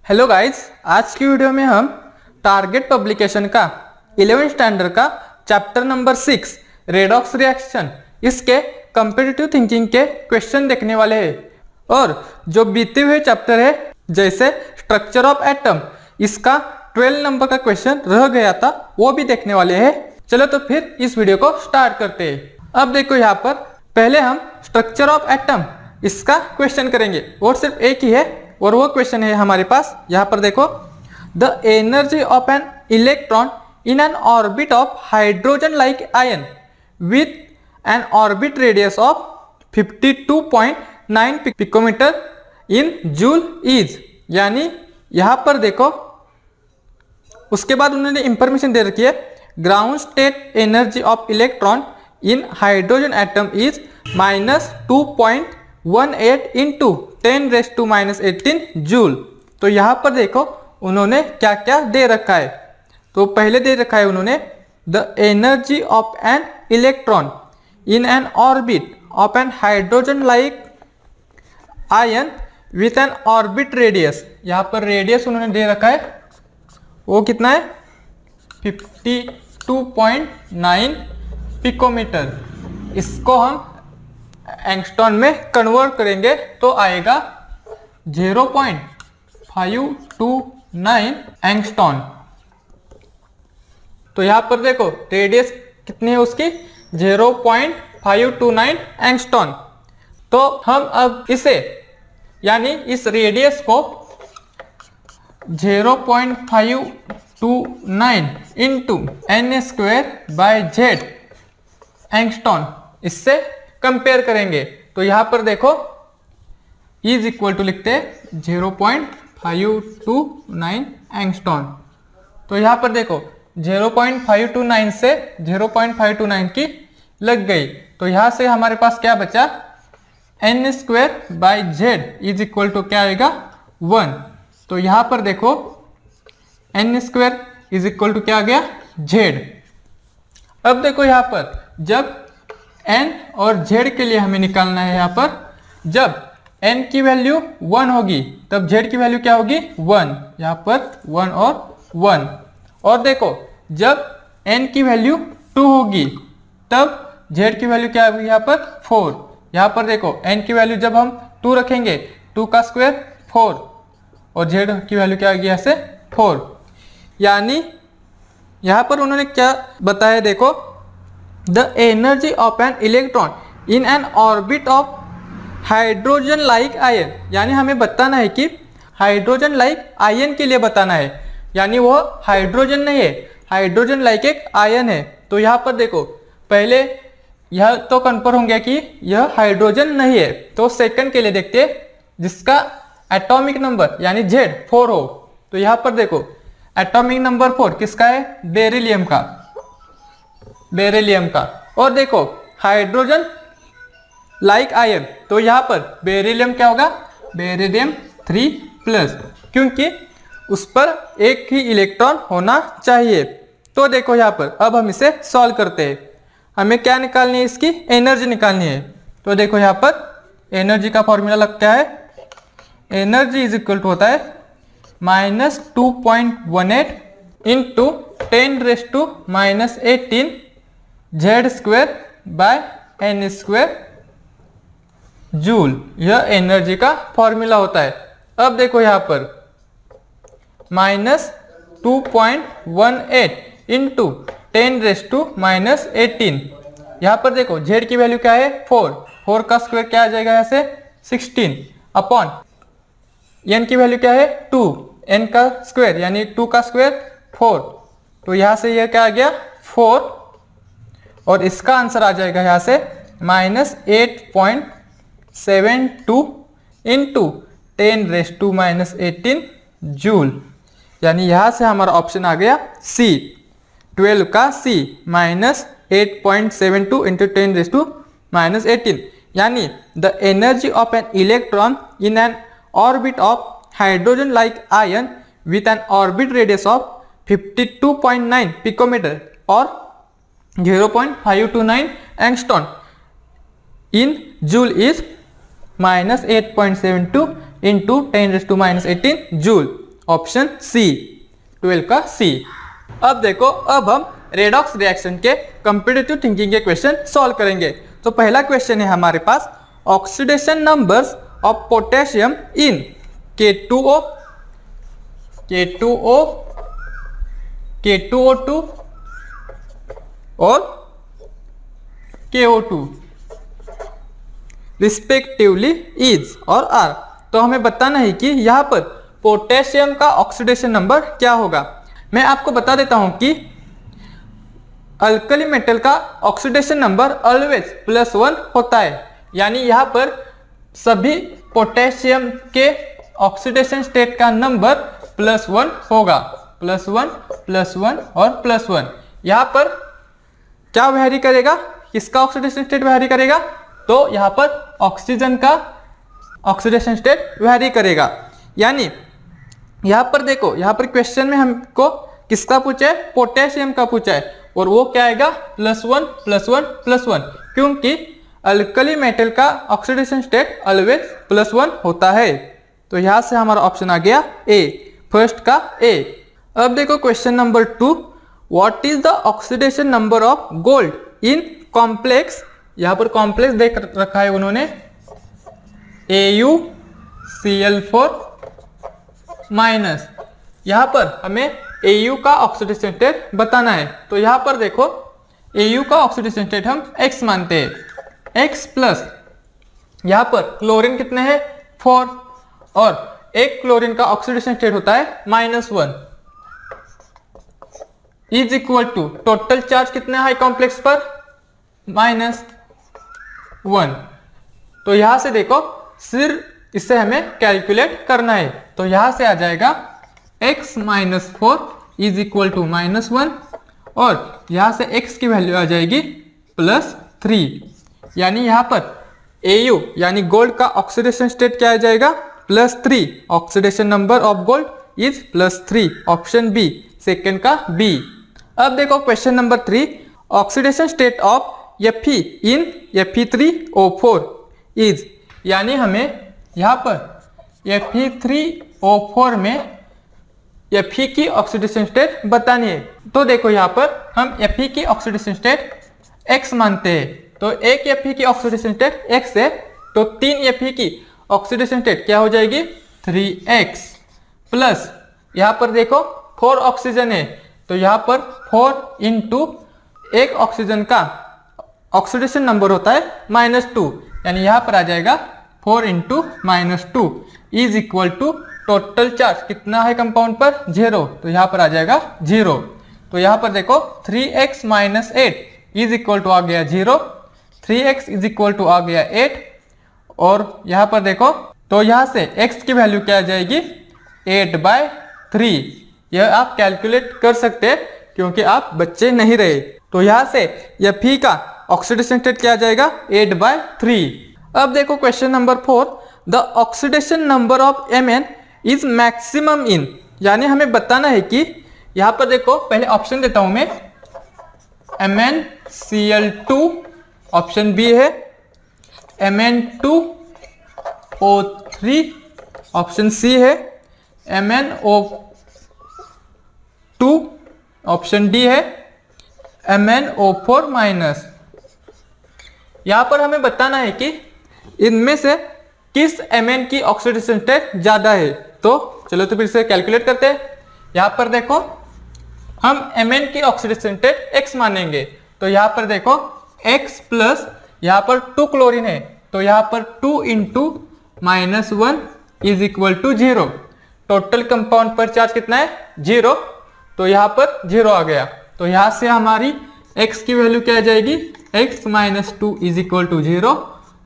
Hello guys, आज की video में हम टारगेट पब्लिकेशन का 11th स्टैंडर्ड का चैप्टर नंबर 6 रेडॉक्स रिएक्शन इसके कंपेटिटिव थिंकिंग के क्वेश्चन देखने वाले हैं। और जो बीते हुए चैप्टर है जैसे स्ट्रक्चर ऑफ एटम, इसका 12 नंबर का क्वेश्चन रह गया था, वो भी देखने वाले हैं। चलो तो फिर इस वीडियो को स्टार्ट करते हैं। अब देखो यहाँ पर पहले हम स्ट्रक्चर ऑफ एटम इसका क्वेश्चन करेंगे और सिर्फ एक ही है और वो क्वेश्चन है हमारे पास। यहाँ पर देखो, the energy of an electron in an orbit of hydrogen like ion with an orbit radius of 52.9 picometre in joule is. यानी यहाँ पर देखो, उसके बाद उन्होंने इंफॉर्मेशन दे रखी है, ground state energy of electron in hydrogen atom is -2.18 into 10⁻⁻18 joule. तो यहाँ पर देखो उन्होंने क्या क्या दे रखा है। तो पहले दे रखा है उन्होंने the energy of an electron in an orbit of an hydrogen like ion with an orbit radius. यहाँ पर रेडियस उन्होंने दे रखा है, वो कितना है 52.9 पिकोमीटर। इसको हम एंगस्ट्रॉन में कन्वर्ट करेंगे तो आएगा 0.529 एंगस्ट्रॉन। तो यहाँ पर देखो रेडियस कितनी है उसकी 0.529 एंगस्ट्रॉन। तो हम अब इसे यानी इस रेडियस को 0.529 इंटू n²/z एंगस्ट्रॉन इससे कंपेयर करेंगे। तो यहाँ पर देखो इज इक्वल टू लिखते हैं 0.529 एंगस्ट्रॉन। तो यहाँ पर देखो 0.529 से 0.529 की लग गई। तो यहाँ से हमारे पास क्या बचा, n²/z इज इक्वल टू क्या आएगा 1। तो यहाँ पर देखो n² इज इक्वल टू क्या आ गया z। अब देखो यहाँ पर जब n और z के लिए हमें निकालना है, यहाँ पर जब n की वैल्यू 1 होगी तब z की वैल्यू क्या होगी 1। यहाँ पर 1 और 1। और देखो जब n की वैल्यू 2 होगी तब z की वैल्यू क्या होगी यहाँ पर 4। यहाँ पर देखो n की वैल्यू जब हम 2 रखेंगे 2 का स्क्वायर 4 और z की वैल्यू क्या होगी यहाँ से 4। यानी यहाँ पर उन्होंने क्या बताया, देखो the energy of an electron in an orbit of hydrogen like ion. यानी हमें बताना है कि हाइड्रोजन लाइक आयन के लिए बताना है, यानी वो हाइड्रोजन नहीं है, हाइड्रोजन लाइक एक आयन है। तो यहाँ पर देखो पहले यह तो कन्फर्म हो गया कि यह हाइड्रोजन नहीं है। तो सेकंड के लिए देखते हैं जिसका एटॉमिक नंबर यानी Z 4 हो। तो यहाँ पर देखो एटॉमिक नंबर 4 किसका है, बेरिलियम का, बेरिलियम का। और देखो हाइड्रोजन लाइक आयन, तो यहाँ पर बेरिलियम क्या होगा, बेरिलियम 3+, क्योंकि उस पर एक ही इलेक्ट्रॉन होना चाहिए। तो देखो यहाँ पर अब हम इसे सॉल्व करते हैं। हमें क्या निकालनी है, इसकी एनर्जी निकालनी है। तो देखो यहाँ पर एनर्जी का फॉर्मूला लगता है, एनर्जी इज इक्वल टू होता है -2.18 इंटू 10⁻⁻18 z²/n² जूल। यह एनर्जी का फॉर्मूला होता है। अब देखो यहाँ पर -2.18 इंटू 10⁻⁻18। यहाँ पर देखो z की वैल्यू क्या है 4 का स्क्वायर क्या आ जाएगा यहाँ से 16 अपॉन n की वैल्यू क्या है 2, n का स्क्वायर यानी 2 का स्क्वायर 4। तो यहाँ से यह क्या आ गया 4 और इसका आंसर आ जाएगा यहाँ से -8.72 इंटू 10⁻⁻18 जूल। यानी यहाँ से हमारा ऑप्शन आ गया C, 12 का C, -8.72 इंटू 10⁻⁻18। यानी the energy of an electron in an orbit of hydrogen like ion with an orbit radius of 52.9 picometre और 0.529 angstrom in joule is -8.72 into 10⁻⁻18 joule. Option C, 12 का C. अब देखो, अब हम redox reaction के comparative thinking के question solve करेंगे। तो पहला क्वेश्चन है हमारे पास, oxidation numbers of potassium in K2O, K2O, K2O2 और KO2 रिस्पेक्टिवली इज और आर। तो हमें बताना है कि यहाँ पर पोटेशियम का ऑक्सीडेशन नंबर क्या होगा। मैं आपको बता देता हूं कि अल्कली मेटल का ऑक्सीडेशन नंबर ऑलवेज +1 होता है, यानी यहाँ पर सभी पोटेशियम के ऑक्सीडेशन स्टेट का नंबर +1 होगा, +1, +1 और +1। यहाँ पर क्या वेरी करेगा, किसका ऑक्सीडेशन स्टेट वेरी करेगा, तो यहाँ पर ऑक्सीजन का ऑक्सीडेशन स्टेट वेरी करेगा। यानी यहाँ पर देखो, यहाँ पर क्वेश्चन में हमको किसका पूछा है, पोटेशियम का पूछा है, और वो क्या आएगा, +1, +1, +1, क्योंकि अल्कली मेटल का ऑक्सीडेशन स्टेट ऑलवेज +1 होता है। तो यहाँ से हमारा ऑप्शन आ गया ए, फर्स्ट का ए। अब देखो question number 2, what is the oxidation number of gold in complex. यहाँ पर कॉम्प्लेक्स देख रखा है उन्होंने, AuCl4 माइनस। यहाँ पर हमें Au का ऑक्सीडेशन स्टेट बताना है। तो यहाँ पर देखो, Au का ऑक्सीडेशन स्टेट हम X मानते हैं, X प्लस यहाँ पर क्लोरीन कितने हैं, 4, और एक क्लोरीन का ऑक्सीडेशन स्टेट होता है -1, is equal to total charge कितने हाई कॉम्प्लेक्स पर, -1। तो यहां से देखो, सिर्फ इसे हमें कैलकुलेट करना है। तो यहां से आ जाएगा x - 4 इज इक्वल टू -1, और यहां से x की वैल्यू आ जाएगी +3। यानी यहां पर Au यानी गोल्ड का ऑक्सीडेशन स्टेट क्या आ जाएगा, +3। Oxidation number of gold is +3, option B, second का बी। अब देखो question number 3, oxidation state of Fe in Fe3O4 is. यानी हमें यहाँ पर Fe3O4 में Fe की ऑक्सीडेशन स्टेट बतानी है। तो देखो यहाँ पर हम Fe की ऑक्सीडेशन स्टेट X मानते हैं। तो एक Fe की ऑक्सीडेशन स्टेट X है, तो 3 Fe की ऑक्सीडेशन स्टेट क्या हो जाएगी, 3X प्लस यहाँ पर देखो 4 ऑक्सीजन है, तो यहाँ पर 4 इंटू एक ऑक्सीजन का ऑक्सीडेशन नंबर होता है -2, यानी यहाँ पर आ जाएगा 4 into -2 is equal to total charge कितना है कंपाउंड पर, 0, तो यहाँ पर आ जाएगा 0। तो यहाँ पर देखो 3x - 8 इज इक्वल टू आ गया 0, 3x इज इक्वल टू आ गया 8, और यहाँ पर देखो, तो यहाँ से x की वैल्यू क्या आ जाएगी, 8/3। यह आप कैलकुलेट कर सकते हैं क्योंकि आप बच्चे नहीं रहे। तो यहाँ से Fe का ऑक्सीडेशन स्टेट क्या आ जाएगा, 8/3। अब देखो question number 4, the oxidation number of Mn is maximum in. यानी हमें बताना है कि यहाँ पर देखो, पहले ऑप्शन देता हूं मैं, MnCl2 ऑप्शन बी है, Mn2O3 ऑप्शन सी है, MnO2 ऑप्शन डी है, MnO4 माइनस। यहां पर हमें बताना है कि इनमें से किस Mn की ऑक्सीडेशन स्टेट ज्यादा है। तो चलो तो फिर से कैलकुलेट करते हैं। यहां पर देखो, हम Mn की ऑक्सीडेशन स्टेट X मानेंगे, तो यहां पर देखो X प्लस यहां पर 2 क्लोरीन है, तो यहां पर 2 into -1 is equal to 0। Total compound पर चार्ज कितना है, 0, तो यहां पर 0 आ गया। तो यहां से हमारी x की वैल्यू क्या आ जाएगी, x - 2 इज इक्वल टू 0,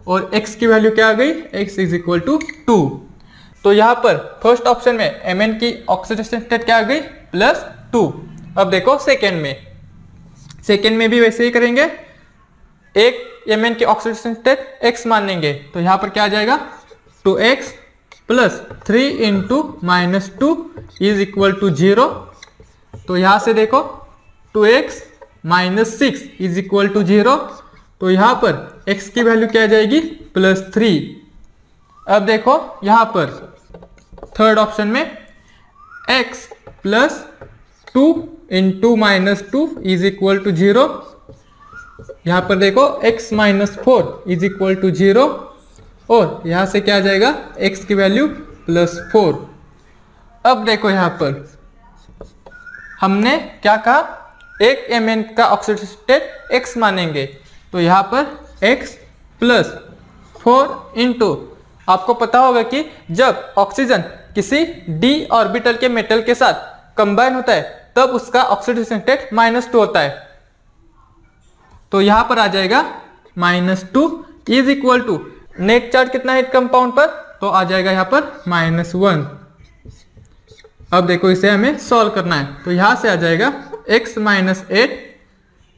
और x की वैल्यू क्या आ गई, x इज इक्वल टू 2। तो यहां पर फर्स्ट ऑप्शन में Mn की ऑक्सीडेशन स्टेट क्या आ गई, +2। अब देखो सेकेंड में भी वैसे ही करेंगे, एक Mn की ऑक्सीडेशन स्टेट x मानेंगे, तो यहां पर क्या आ जाएगा, 2x plus 3 into -2 is equal to 0। तो यहां से देखो 2x - 6 इज इक्वल टू 0, तो यहां पर x की वैल्यू क्या आ जाएगी, +3। अब देखो यहां पर थर्ड ऑप्शन में x plus 2 into minus 2 is equal to 0। यहां पर देखो x minus 4 is equal to 0 और यहां से क्या आ जाएगा x की वैल्यू प्लस 4। अब देखो यहां पर हमने क्या कहा, एक Mn का ऑक्सीडेशन स्टेट x मानेंगे, तो यहां पर x प्लस 4 इंटू, आपको पता होगा कि जब ऑक्सीजन किसी d ऑर्बिटल के मेटल के साथ कंबाइन होता है तब उसका ऑक्सीडेशन स्टेट -2 होता है, तो यहां पर आ जाएगा -2 is equal to net charge कितना है कंपाउंड पर, तो आ जाएगा यहां पर -1। अब देखो इसे हमें सॉल्व करना है, तो यहां से आ जाएगा x minus 8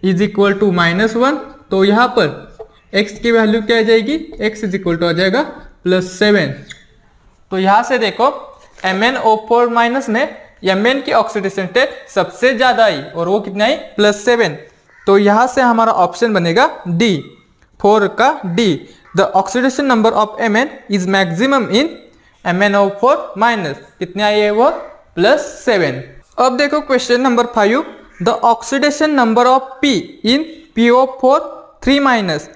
is equal to -1, तो यहां पर x की वैल्यू क्या आ जाएगी, x इज इक्वल टू आ जाएगा +7। तो यहां से देखो MnO4 माइनस में Mn की ऑक्सीडेशन स्टेट सबसे ज्यादा आई और वो कितना आई +7, तो यहां से हमारा ऑप्शन बनेगा D, 4 का D। The oxidation number of Mn is maximum in MnO4 minus, कितने आई है वो +7। अब देखो question number 5, the oxidation number of P in PO4 3 minus,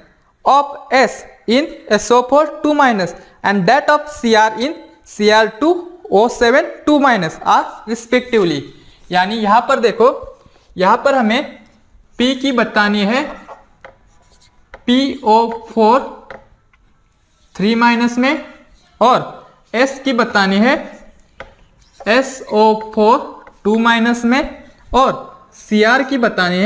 of S in SO4 2 minus and that of Cr in Cr2 O7 2 minus are respectively। यानी यहां पर देखो, यहां पर हमें P की बतानी है PO4 3 माइनस में और S की बतानी है SO4 2 माइनस में और Cr की बतानी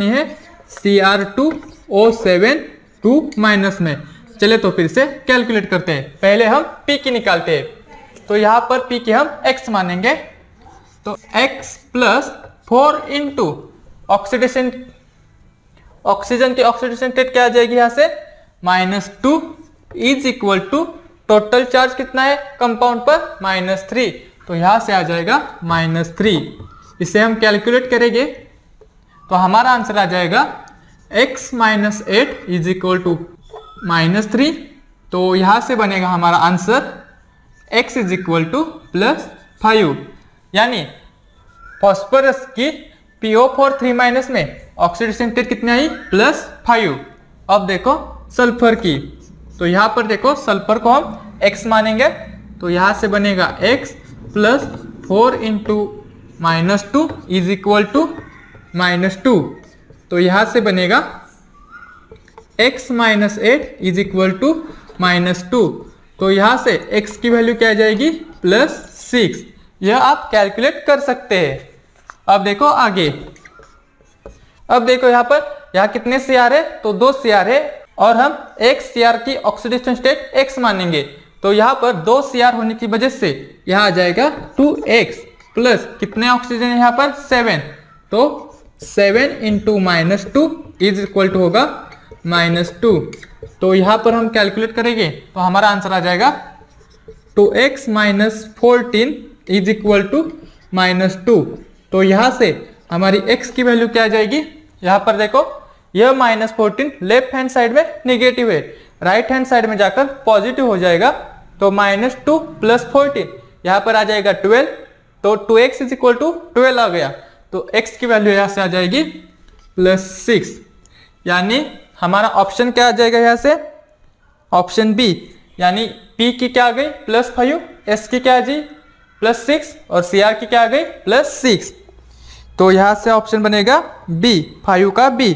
है Cr2 O7 2 माइनस में। चले तो फिर से कैलकुलेट करते हैं, पहले हम P की निकालते हैं, तो यहां पर P की हम x मानेंगे, तो x प्लस 4 इंटू ऑक्सीजन की ऑक्सीडेशन स्टेट क्या आ जाएगी यहां से -2 is equal to total charge कितना है कंपाउंड पर -3, तो यहां से आ जाएगा -3। इसे हम कैलकुलेट करेंगे तो हमारा आंसर आ जाएगा x minus 8 is equal to -3, तो यहां से बनेगा हमारा answer x is equal to +5। यानी फॉस्फोरस की PO4 3 माइनस में ऑक्सीडेशन स्टेट कितनी आई +5। अब देखो सल्फर की, तो यहां पर देखो सल्फर को हम x मानेंगे, तो यहां से बनेगा x plus 4 into -2 is equal to -2, तो यहां से बनेगा x minus 8 is equal to -2, तो यहां से x की वैल्यू क्या आ जाएगी +6। यह आप कैलकुलेट कर सकते हैं। अब देखो आगे, अब देखो यहाँ कितने Cr है, तो 2 Cr है और हम एक Cr की ऑक्सीडेशन स्टेट x मानेंगे, तो यहाँ पर 2 Cr होने की वजह से यहाँ आ जाएगा 2x प्लस कितने ऑक्सीजन है यहाँ पर 7, तो 7 इंटू -2 इज इक्वल टू होगा -2, तो यहाँ पर हम कैलकुलेट करेंगे तो हमारा आंसर आ जाएगा 2x minus 14 is equal to -2, तो यहाँ से हमारी x की वैल्यू क्या आ जाएगी, यहाँ पर देखो यह -14 लेफ्ट हैंड साइड में नेगेटिव है, राइट हैंड साइड में जाकर पॉजिटिव हो जाएगा, तो -2 प्लस 14 यहाँ पर आ जाएगा 12, तो 2x इज इक्वल टू 12 आ गया, तो x की वैल्यू यहाँ से आ जाएगी +6। यानी हमारा ऑप्शन क्या आ जाएगा यहाँ से, ऑप्शन बी, यानी P की क्या आ गई +5, S की क्या आ गई +6 और Cr की क्या आ गई +6, तो यहाँ से ऑप्शन बनेगा B, 5 का B,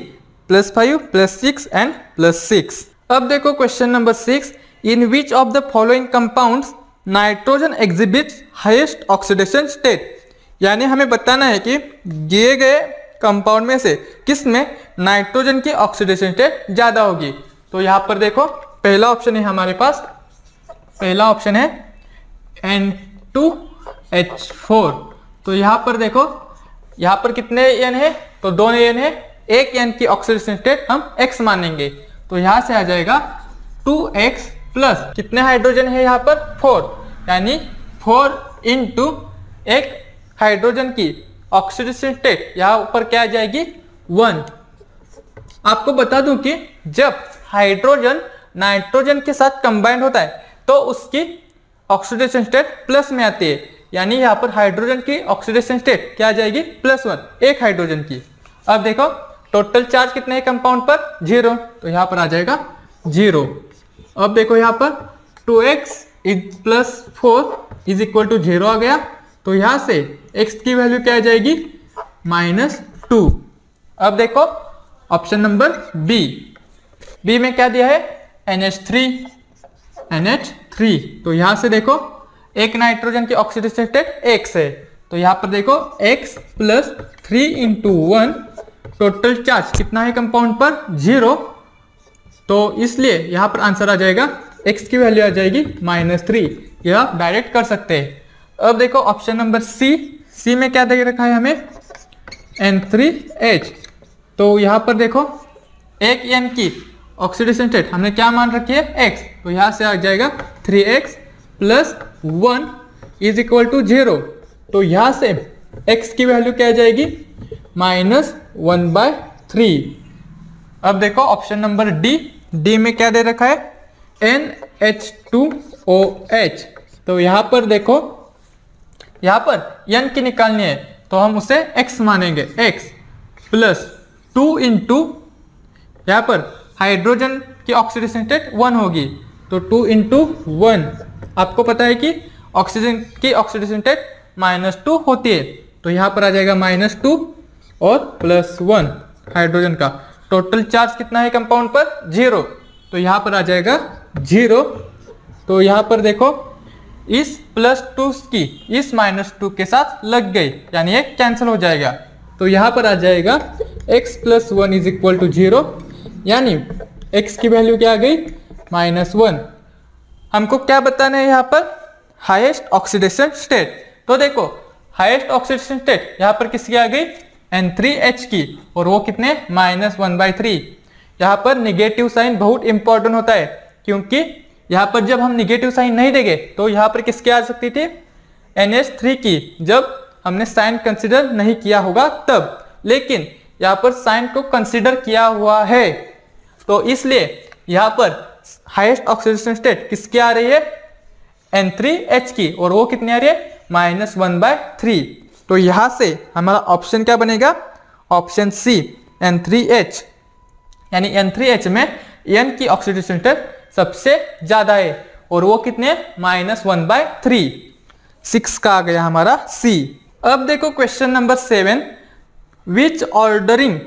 +5 +6 एंड +6। अब देखो question number 6, in which of the following compounds nitrogen exhibits highest oxidation state. यानी हमें बताना है कि दिए गए कंपाउंड में से किस में नाइट्रोजन की ऑक्सीडेशन स्टेट ज्यादा होगी। तो यहाँ पर देखो पहला ऑप्शन है हमारे पास, पहला ऑप्शन है N2H4, तो यहाँ पर देखो यहाँ पर कितने N है, तो 2 N है, एक N की ऑक्सीडेशन स्टेट हम X मानेंगे, तो यहाँ से आ जाएगा 2x प्लस कितने हाइड्रोजन है यहाँ पर 4, यानी 4 इंटू एक हाइड्रोजन की ऑक्सीडेशन स्टेट यहाँ ऊपर क्या आ जाएगी 1। आपको बता दूं कि जब हाइड्रोजन नाइट्रोजन के साथ कंबाइंड होता है तो उसकी ऑक्सीडेशन स्टेट प्लस में आती है, यानी यहाँ पर हाइड्रोजन की ऑक्सीडेशन स्टेट क्या आ जाएगी +1, एक हाइड्रोजन की। अब देखो टोटल चार्ज कितने है कंपाउंड पर 0, तो यहाँ पर आ जाएगा 0। अब देखो यहाँ पर 2x + 4 = 0 आ गया, तो यहाँ से x की वैल्यू क्या आ जाएगी -2। अब देखो ऑप्शन नंबर बी में क्या दिया है NH3, तो यहां से देखो एक नाइट्रोजन की ऑक्सीडेशन स्टेट x है, तो यहां पर देखो x + 3 × 1, टोटल चार्ज कितना है कंपाउंड पर 0, तो इसलिए यहां पर आंसर आ जाएगा x की वैल्यू आ जाएगी -3, यह आप डायरेक्ट कर सकते हैं। अब देखो ऑप्शन नंबर सी में क्या दे रखा है हमें N3H, तो यहां पर देखो एक N की ऑक्सीडेशन स्टेट हमने क्या मान रखी है x, तो यहां से आ जाएगा 3x + 1 = 0, तो यहां से x की वैल्यू क्या आ जाएगी -1/3। अब देखो ऑप्शन नंबर डी में क्या दे रखा है NH2OH, तो यहां पर देखो यहां पर n की निकालनी है, तो हम उसे x मानेंगे, x + 2 × यहाँ पर हाइड्रोजन की ऑक्सीडेशन स्टेट 1 होगी, तो 2 × 1, आपको पता है कि ऑक्सीजन की ऑक्सीडेशन स्टेट -2 होती है, तो यहाँ पर आ जाएगा -2 और +1 हाइड्रोजन का। टोटल चार्ज कितना है कंपाउंड पर 0, तो यहाँ पर आ जाएगा 0। तो यहाँ पर देखो इस +2 की इस -2 के साथ लग गई, यानी ये कैंसिल हो जाएगा, तो यहाँ पर आ जाएगा x + 1 = 0, यानी x की वैल्यू क्या आ गई -1। हमको क्या बताना है यहाँ पर हाईएस्ट ऑक्सीडेशन स्टेट, तो देखो हाईएस्ट ऑक्सीडेशन स्टेट यहाँ पर किसकी आ गई N3H की, और वो कितने -1/3। यहाँ पर निगेटिव साइन बहुत इंपॉर्टेंट होता है, क्योंकि यहाँ पर जब हम निगेटिव साइन नहीं देंगे तो यहाँ पर किसकी आ सकती थी NH3 की, जब हमने साइन कंसिडर नहीं किया होगा तब, लेकिन यहाँ पर साइन को कंसिडर किया हुआ है, तो इसलिए यहाँ पर हाईएस्ट ऑक्सीडेशन स्टेट किसकी आ रही है N3H की, और वो कितनी आ रही है -1/3। तो यहाँ से हमारा ऑप्शन क्या बनेगा ऑप्शन सी N3H, यानी N3H में N की ऑक्सीडेशन स्टेट सबसे ज्यादा है, और वो कितने -1/3, 6 का आ गया हमारा सी। अब देखो question number 7, which ordering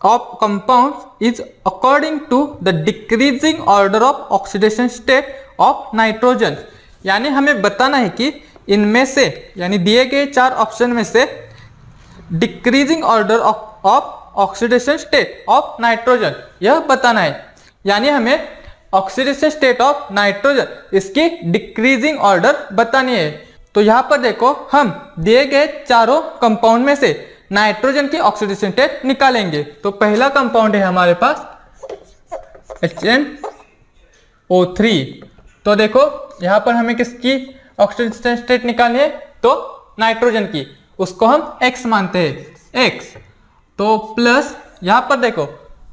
of compounds is according to the decreasing order of oxidation state of nitrogen, यानी हमें बताना है कि इनमें से यानी दिए गए 4 ऑप्शन में से decreasing order of oxidation state of nitrogen यह बताना है, यानी हमें ऑक्सीडेशन स्टेट ऑफ नाइट्रोजन इसकी डिक्रीजिंग ऑर्डर बतानी है। तो यहाँ पर देखो हम दिए गए चारों कंपाउंड में से नाइट्रोजन की ऑक्सीडेशन स्टेट निकालेंगे, तो पहला कंपाउंड है हमारे पास HNO3, तो देखो यहाँ पर हमें किसकी ऑक्सीडेशन स्टेट निकालनी है, तो नाइट्रोजन की, उसको हम x मानते हैं x, तो प्लस यहाँ पर देखो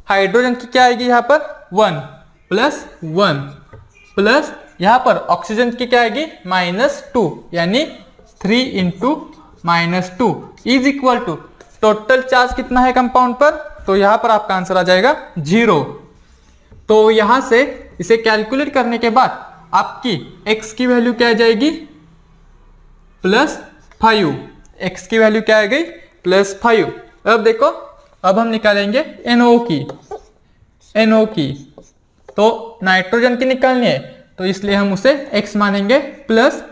हाइड्रोजन की क्या आएगी यहाँ पर 1 + 1 प्लस यहाँ पर ऑक्सीजन की क्या आएगी -2, यानी 3 × -2 = टोटल चार्ज कितना है कंपाउंड पर, तो यहाँ पर आपका आंसर आ जाएगा 0। तो यहाँ से इसे कैलकुलेट करने के बाद आपकी x की वैल्यू क्या आ जाएगी +5, x की वैल्यू क्या आ गई +5। अब देखो अब हम निकालेंगे NO की, तो नाइट्रोजन की निकालनी है, तो इसलिए हम उसे x मानेंगे, प्लस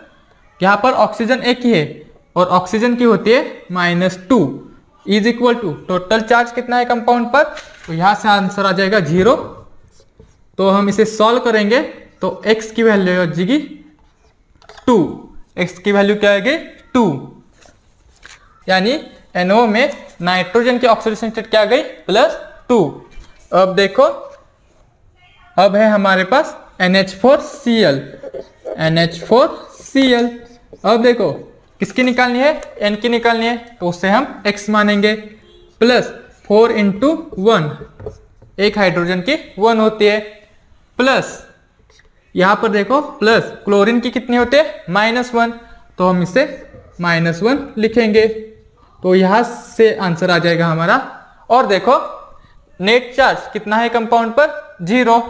यहाँ पर ऑक्सीजन एक ही है और ऑक्सीजन की होती है -2 = टोटल चार्ज कितना है कंपाउंड पर, तो यहाँ से आंसर आ जाएगा 0। तो हम इसे सॉल्व करेंगे तो x की वैल्यू आ जाएगी 2, x की वैल्यू क्या आएगी 2, यानी NO में नाइट्रोजन की ऑक्सीडेशन स्टेट क्या आ गई +2। अब देखो अब है हमारे पास NH4Cl, अब देखो किसकी निकालनी है N की निकालनी है, तो उससे हम x मानेंगे, प्लस 4 × 1, एक हाइड्रोजन की 1 होती है, प्लस यहाँ पर देखो प्लस क्लोरीन की कितनी होती है -1, तो हम इसे -1 लिखेंगे। तो यहां से आंसर आ जाएगा हमारा। और देखो नेट चार्ज कितना है कंपाउंड पर, 0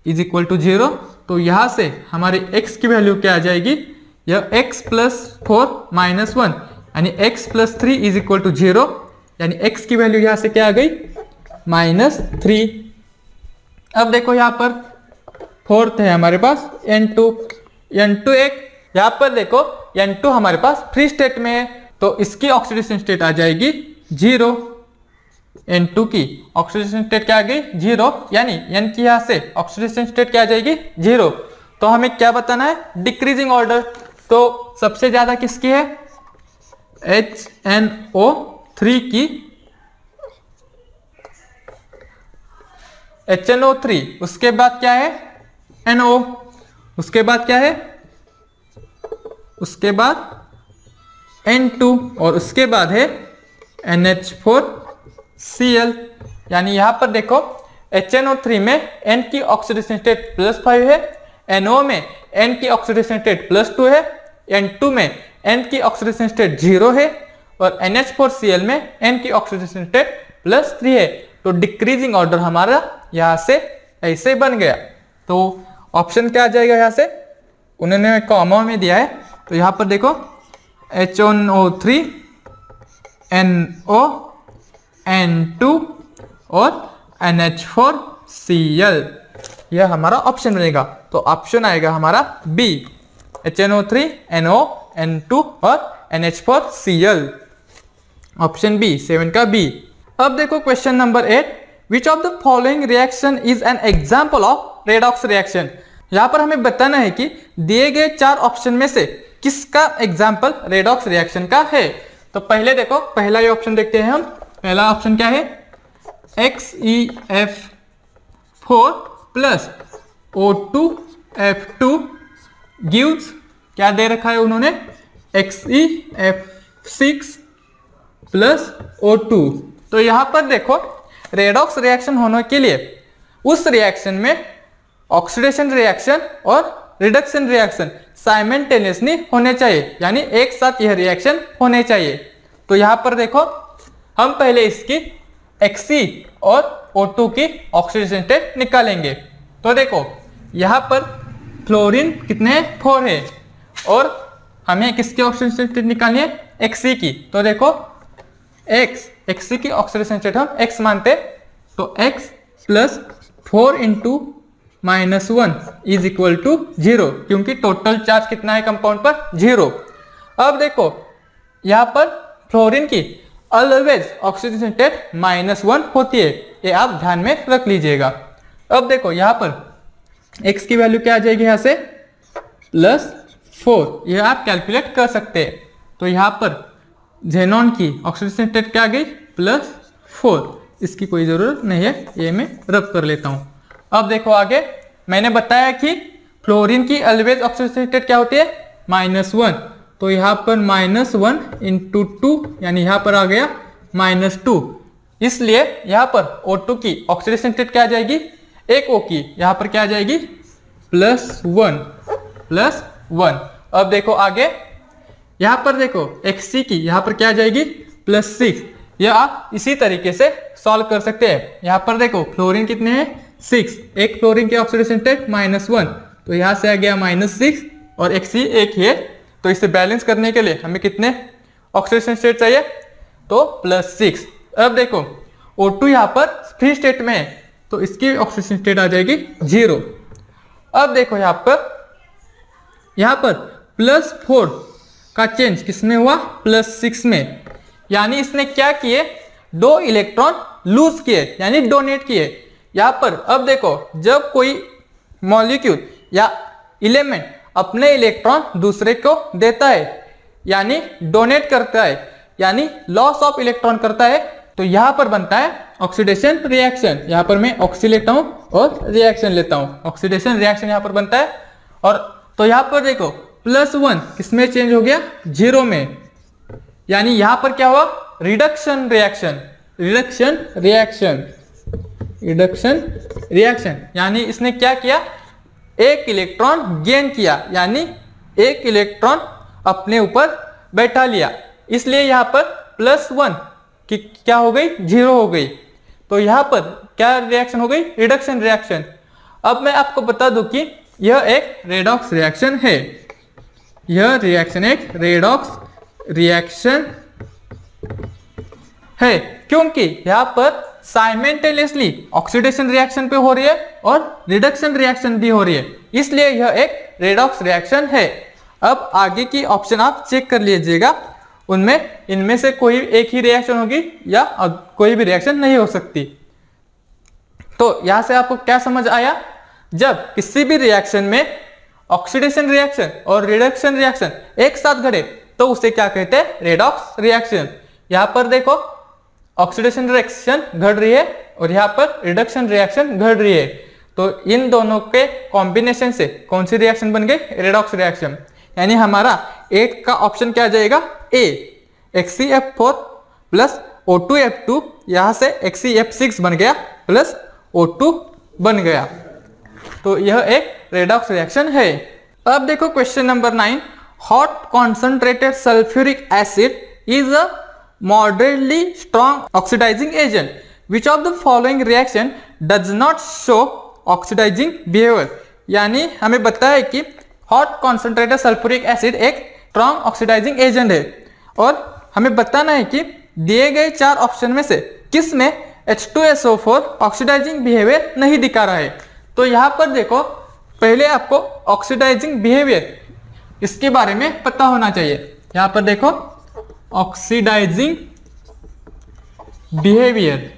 इज इक्वल टू 0। तो यहां से हमारी x की वैल्यू क्या आ जाएगी, यह x + 4 - 1 यानी x + 3 इज इक्वल टू 0, यानी x की वैल्यू यहां से क्या आ गई, -3। अब देखो यहां पर फोर्थ है हमारे पास N2 एक, यहां पर देखो N2 हमारे पास फ्री स्टेट में है, तो इसकी ऑक्सीडेशन स्टेट आ जाएगी 0। N2 की ऑक्सीडेशन स्टेट क्या आ गई, 0, यानी N की यहां से ऑक्सीडेशन स्टेट क्या आ जाएगी, 0। तो हमें क्या बताना है, डिक्रीजिंग ऑर्डर। तो सबसे ज्यादा किसकी है, HNO3 की, HNO3, उसके बाद क्या है NO, उसके बाद क्या है, उसके बाद N2 और उसके बाद है NH4Cl। यानी यहां पर देखो HNO3 में N की ऑक्सीडेशन स्टेट +5 है, NO में N की ऑक्सीडेशन स्टेट +2 है, N2 में N की ऑक्सीडेशन स्टेट 0 है और NH4Cl में N की ऑक्सीडेशन स्टेट +3 है। तो डिक्रीजिंग ऑर्डर हमारा यहां से ऐसे बन गया। तो ऑप्शन क्या आ जाएगा, यहां से उन्होंने कॉमा में दिया है, तो यहां पर देखो HNO3 NO N2 और NH4Cl, यह हमारा ऑप्शन बनेगा। तो ऑप्शन आएगा हमारा B, HNO3 NO N2 और NH4Cl, ऑप्शन B, 7 का B। अब देखो question number 8, which of the following reaction is an example of redox reaction. यहां पर हमें बताना है कि दिए गए 4 ऑप्शन में से किसका एग्जाम्पल रेडॉक्स रिएक्शन का है। तो पहले देखो, पहला ये ऑप्शन देखते हैं हम। पहला ऑप्शन क्या है, XeF4 + O2F2 गिव्स, क्या दे रखा है उन्होंने, XeF6 + O2। तो यहां पर देखो रेडॉक्स रिएक्शन होने के लिए उस रिएक्शन में ऑक्सीडेशन रिएक्शन और रिडक्शन रिएक्शन साइमल्टेनियसली होने चाहिए, यानी एक साथ यह रिएक्शन होने चाहिए। तो यहां पर देखो हम पहले इसकी Xe और O2 की ऑक्सीडेशन स्टेट निकालेंगे। तो देखो यहां पर फ्लोरीन कितने हैं, 4 है, और हमें किसकी ऑक्सीडेशन स्टेट निकालनी है, Xe की। तो देखो Xe की ऑक्सीडेशन स्टेट हम X मानते, तो X + 4 × -1 इज इक्वल टू 0, क्योंकि टोटल चार्ज कितना है कंपाउंड पर, 0। अब देखो यहां पर फ्लोरीन की ऑलवेज ऑक्सीडेशन स्टेट -1 होती है, ये आप ध्यान में रख लीजिएगा। अब देखो यहां पर X की वैल्यू क्या आ जाएगी, यहां से +4, ये आप कैलकुलेट कर सकते हैं। तो यहां पर जेनॉन की ऑक्सीडेशन स्टेट क्या आ गई, +4, इसकी कोई जरूरत नहीं है, ये मैं रब कर लेता हूं। अब देखो आगे मैंने बताया कि फ्लोरीन की ऑलवेज ऑक्सीडेशन स्टेट क्या होती है, -1। तो यहाँ पर -1 × 2, यानी यहाँ पर आ गया -2, इसलिए यहाँ पर O2 की ऑक्सीडेशन स्टेट क्या आ जाएगी, एक O की यहाँ पर क्या आ जाएगी, +1। अब देखो आगे यहाँ पर देखो Xc की यहाँ पर क्या आ जाएगी, +6। यह आप इसी तरीके से सॉल्व कर सकते हैं। यहाँ पर देखो फ्लोरीन कितने हैं, 6, एक फ्लोरीन की ऑक्सीडेशन स्टेट -1, तो यहाँ से आ गया -6 और Xc एक ही है, तो इसे बैलेंस करने के लिए हमें कितने ऑक्सीडेशन स्टेट चाहिए, तो +6। अब देखो O2 यहाँ पर फ्री स्टेट में है, तो इसकी ऑक्सीडेशन स्टेट आ जाएगी 0। अब देखो यहाँ पर +4 का चेंज किसमें हुआ, +6 में, यानी इसने क्या किए, 2 इलेक्ट्रॉन लूज किए, यानी डोनेट किए। यहां पर अब देखो जब कोई मॉलिक्यूल या एलिमेंट अपने इलेक्ट्रॉन दूसरे को देता है, यानी डोनेट करता है, यानी लॉस ऑफ इलेक्ट्रॉन करता है, तो यहां पर बनता है ऑक्सीडेशन रिएक्शन। यहां पर मैं ऑक्सी लेता हूं और रिएक्शन लेता हूं, ऑक्सीडेशन रिएक्शन यहां पर बनता है। और तो यहां पर देखो +1 किसमें चेंज हो गया, 0 में, यानी यहां पर क्या हुआ, रिडक्शन रिएक्शन, यानी इसने क्या किया, एक इलेक्ट्रॉन गेन किया, यानी एक इलेक्ट्रॉन अपने ऊपर बैठा लिया, इसलिए यहाँ पर +1 की क्या हो गई, 0 हो गई। तो यहाँ पर क्या रिएक्शन हो गई, रिडक्शन रिएक्शन। अब मैं आपको बता दूं कि यह एक रेडॉक्स रिएक्शन है, यह रिएक्शन एक रेडॉक्स रिएक्शन है, क्योंकि यहाँ पर साइमल्टेनियसली ऑक्सीडेशन रिएक्शन पे हो रही है और रिडक्शन रिएक्शन भी हो रही है, इसलिए यह एक रेडॉक्स रिएक्शन है। अब आगे की ऑप्शन आप चेक कर लीजिएगा, उनमें इनमें से कोई एक ही रिएक्शन होगी या कोई भी रिएक्शन नहीं हो सकती। तो यहां से आपको क्या समझ आया, जब किसी भी रिएक्शन में ऑक्सीडेशन रिएक्शन और रिडक्शन रिएक्शन एक साथ घटे तो उसे क्या कहते हैं, रेडॉक्स रिएक्शन। यहां पर देखो ऑक्सीडेशन रिएक्शन घट रही है और यहाँ पर रिडक्शन रिएक्शन घट रही है, तो इन दोनों के कॉम्बिनेशन से कौन सी रिएक्शन बन गई, रेडॉक्स रिएक्शन। यानी हमारा 8 का ऑप्शन क्या जाएगा, ए, XeF4 प्लस O2F2, यहां से XeF6 बन गया प्लस O2 बन गया, तो यह एक रेडॉक्स रिएक्शन है। अब देखो question number 9, hot concentrated sulphuric acid is a moderately strong oxidizing agent. Which of the following reaction does not show oxidizing behavior? यानी हमें बताया है कि हॉट कॉन्सेंट्रेटेड सल्फ्यूरिक एसिड एक स्ट्रॉन्ग ऑक्सीडाइजिंग एजेंट है और हमें बताना है कि दिए गए 4 ऑप्शन में से किस में H2SO4 ऑक्सीडाइजिंग बिहेवियर नहीं दिखा रहा है। तो यहाँ पर देखो, पहले आपको ऑक्सीडाइजिंग बिहेवियर इसके बारे में पता होना चाहिए। यहाँ पर देखो ऑक्सीडाइजिंग बिहेवियर,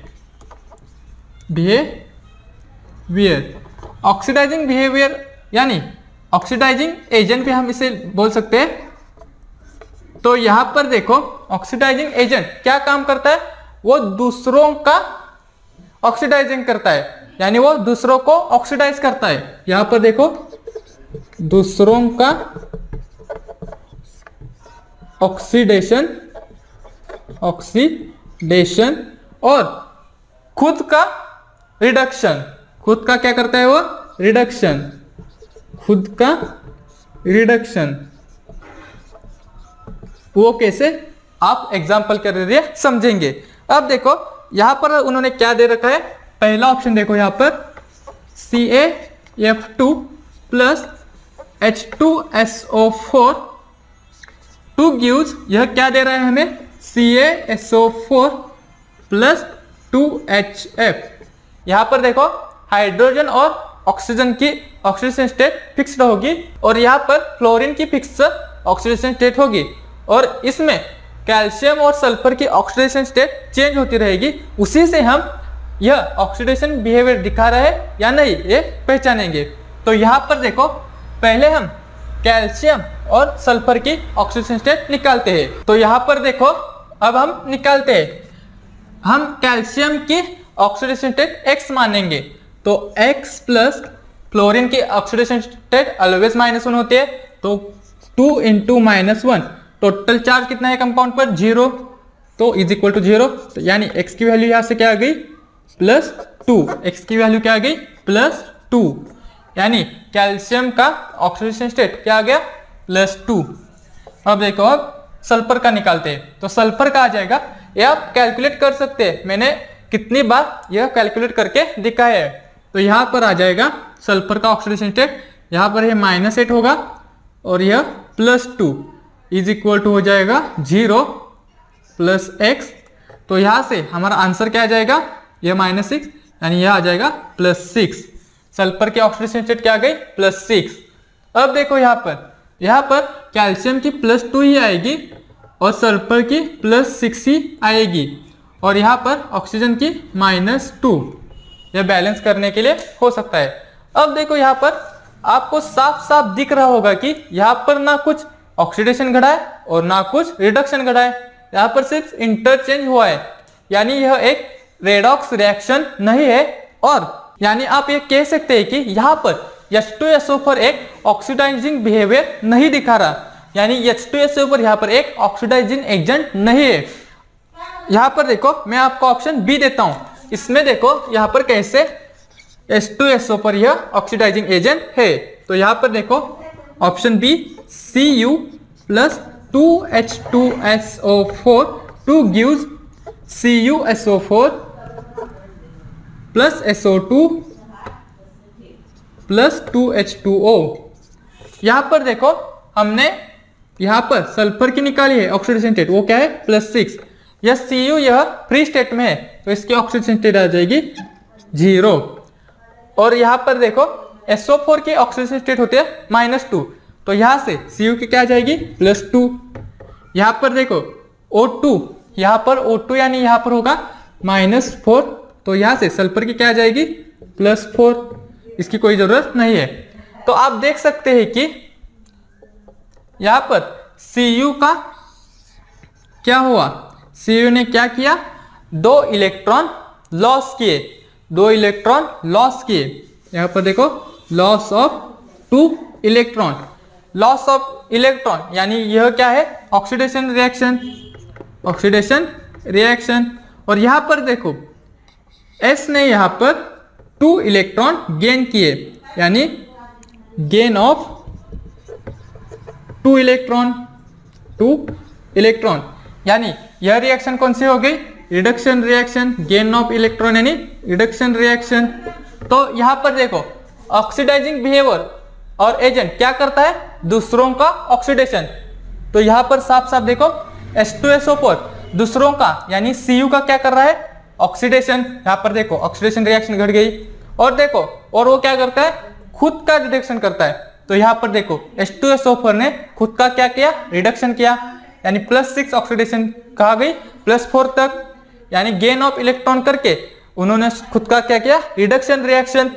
ऑक्सीडाइजिंग बिहेवियर यानी ऑक्सीडाइजिंग एजेंट भी हम इसे बोल सकते हैं। तो यहां पर देखो ऑक्सीडाइजिंग एजेंट क्या काम करता है, वो दूसरों का ऑक्सीडाइजिंग करता है, यानी वो दूसरों को ऑक्सीडाइज करता है। यहां पर देखो दूसरों का ऑक्सीडेशन और खुद का रिडक्शन, खुद का क्या करता है वो, रिडक्शन, खुद का रिडक्शन। वो कैसे, आप एग्जाम्पल कर दीजिए, समझेंगे। अब देखो यहां पर उन्होंने क्या दे रखा है, पहला ऑप्शन देखो यहां पर CaF2 प्लस H2SO4 2 गिव्स, यह क्या दे रहा है हमें, CaSO4 प्लस 2HF। यहां पर देखो हाइड्रोजन और ऑक्सीजन की ऑक्सीडेशन स्टेट फिक्स्ड होगी और यहाँ पर फ्लोरीन की फिक्स्ड ऑक्सीडेशन स्टेट होगी और इसमें कैल्शियम और सल्फर की ऑक्सीडेशन स्टेट चेंज होती रहेगी। उसी से हम यह ऑक्सीडेशन बिहेवियर दिखा रहा है या नहीं ये पहचानेंगे। तो यहाँ पर देखो पहले हम कैल्शियम और सल्फर की ऑक्सीडेशन स्टेट निकालते हैं। तो यहाँ पर देखो अब हम निकालते हैं, हम कैल्शियम की ऑक्सीडेशन स्टेट X मानेंगे, तो X प्लस फ्लोरीन की ऑक्सीडेशन स्टेट ऑलवेज -1 होती है, तो 2 × -1 टोटल चार्ज कितना है कंपाउंड पर, 0, तो इज इक्वल टू 0। तो यानी X की वैल्यू यहां से क्या आ गई, +2, X की वैल्यू क्या आ गई, +2, यानी कैल्शियम का ऑक्सीडेशन स्टेट क्या आ गया, +2। अब देखो अब सल्फर का निकालते हैं, तो सल्फर का आ जाएगा, ये आप कैलकुलेट कर सकते हैं, मैंने कितनी बार यह कैलकुलेट करके दिखाया है। तो यहाँ पर आ जाएगा सल्फर का ऑक्सीडेशन स्टेट, यहाँ पर यह -8 होगा और यह +2 इज इक्वल टू हो जाएगा 0 + X। तो यहाँ से हमारा आंसर क्या आ जाएगा, यह -6, यानी यह आ जाएगा +6। सल्फर की ऑक्सीडेशन स्टेट क्या आ गई, +6। अब देखो यहाँ पर कैल्शियम की +2 ही आएगी और सल्फर की +6 ही आएगी और यहाँ पर ऑक्सीजन की -2, यह बैलेंस करने के लिए हो सकता है। अब देखो यहाँ पर आपको साफ साफ दिख रहा होगा कि यहाँ पर ना कुछ ऑक्सीडेशन घटा है और ना कुछ रिडक्शन घटा है, यहाँ पर सिर्फ इंटरचेंज हुआ है, यानी यह एक रेडॉक्स रिएक्शन नहीं है। और यानी आप ये कह सकते हैं कि यहाँ पर H2SO4 एक ऑक्सीडाइजिंग बिहेवियर नहीं दिखा रहा, यानी H2SO4 यहाँ पर एक ऑक्सीडाइजिंग एजेंट नहीं है। यहाँ पर देखो मैं आपको ऑप्शन बी देता हूँ, इसमें देखो यहाँ पर कैसे H2SO4 यह ऑक्सीडाइजिंग एजेंट है। तो यहाँ पर देखो option B Cu plus 2H2SO4 to gives CuSO4 plus SO2 plus 2H2O। यहां पर देखो हमने यहां पर सल्फर की निकाली है ऑक्सीडेशन स्टेट, वो क्या है +6। यह Cu यह फ्री स्टेट में है तो इसकी ऑक्सीडेशन स्टेट आ जाएगी 0। और यहां पर देखो SO4 की ऑक्सीडेशन स्टेट होती है -2, तो यहां से Cu की क्या आ जाएगी +2। यहां पर देखो O2, यहां पर O2 यानी यहां पर होगा -4, तो यहां से सल्फर की क्या आ जाएगी +4, इसकी कोई जरूरत नहीं है। तो आप देख सकते हैं कि यहां पर Cu का क्या हुआ, Cu ने क्या किया, 2 इलेक्ट्रॉन लॉस किए, 2 इलेक्ट्रॉन लॉस किए। यहां पर देखो loss of 2 electron, loss of electron यानी यह क्या है ऑक्सीडेशन रिएक्शन, ऑक्सीडेशन रिएक्शन। और यहां पर देखो S ने यहां पर 2 इलेक्ट्रॉन गेन किए, यानी गेन ऑफ 2 इलेक्ट्रॉन, 2 इलेक्ट्रॉन, यानी यह रिएक्शन कौन सी हो गई, reduction reaction, gain of electron यानी रिडक्शन रिएक्शन। तो यहां पर देखो ऑक्सीडाइजिंग बिहेवियर और एजेंट क्या करता है, दूसरों का ऑक्सीडेशन। तो यहां पर साफ साफ देखो H2SO4 दूसरों का यानी Cu का क्या कर रहा है, ऑक्सीडेशन। यहां पर देखो ऑक्सीडेशन रिएक्शन घट गई। और देखो और वो क्या करता है, खुद का रिडक्शन करता है। तो यहां पर देखो H2SO4 ने खुद का क्या किया, रिडक्शन किया, यानी +6 ऑक्सीडेशन कहा गई +4 तक, यानी गेन ऑफ इलेक्ट्रॉन करके उन्होंने खुद का क्या किया, रिडक्शन रिएक्शन।